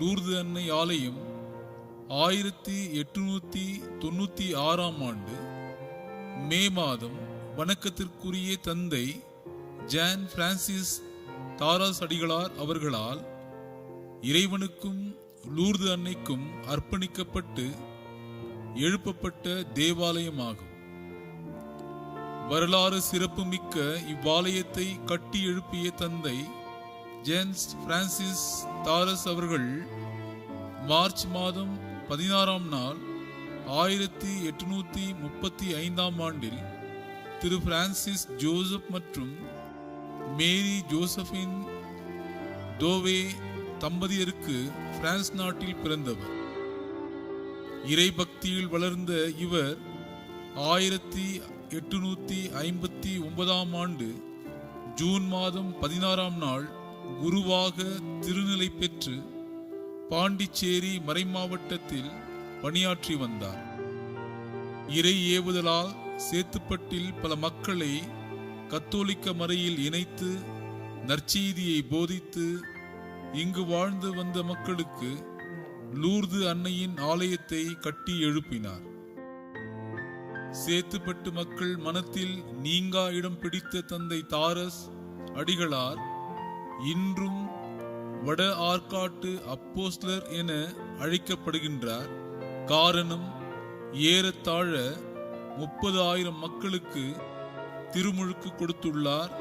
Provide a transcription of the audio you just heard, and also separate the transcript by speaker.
Speaker 1: Lourdes அன்னை ஆலயம் 1896ஆம் ஆண்டு மே மாதம் வணக்கத்திற்குரிய தந்தை ஜான் பிரான்சிஸ் தாராஸ் அடிகளார் அவர்களால் இறைவனுக்கும் லூர்து அன்னைக்கும் அர்ப்பணிக்கப்பட்டு எழுப்பப்பட்ட தேவாலயமாகும். வரலாறு சிறப்புமிக்க இவ்வாலயத்தை கட்டி எழுப்பிய தந்தை ஜான் பிரான்சிஸ் தாரஸ் அவர்கள் மார்ச் மாதம் 16ஆம் நாள் 1835ஆம் ஆண்டில் திரு பிரான்சிஸ் ஜோசப் மற்றும் மேரி ஜோசபின் தோவே தம்பதியருக்கு பிரான்ஸ் நாட்டில் பிறந்தவர். இறைபக்தியில் வளர்ந்த இவர் 1859ஆம் ஆண்டு ஜூன் மாதம் 16ஆம் நாள் குருவாக திருநிலை பெற்று பாண்டிச்சேரி மறைமாவட்டத்தில் பணியாற்றி வந்தார். இறை ஏவுதலால் சேத்துப்பட்டில் பல மக்களை கத்தோலிக்க மறையில் இணைத்து நற்செய்தியை போதித்து இங்கு வாழ்ந்து வந்த மக்களுக்கு லூர்து அன்னையின் ஆலயத்தை கட்டி எழுப்பினார். சேத்துப்பட்டு மக்கள் மனத்தில் நீங்கா இடம் பிடித்த தந்தை தாரஸ் அடிகளார் இன்றும் வட ஆற்காட்டு அப்போஸ்தலர் என அழைக்கப்படுகின்றார். காரணம், ஏறத்தாழ 30,000 மக்களுக்கு திருமுழுக்கு கொடுத்துள்ளார்.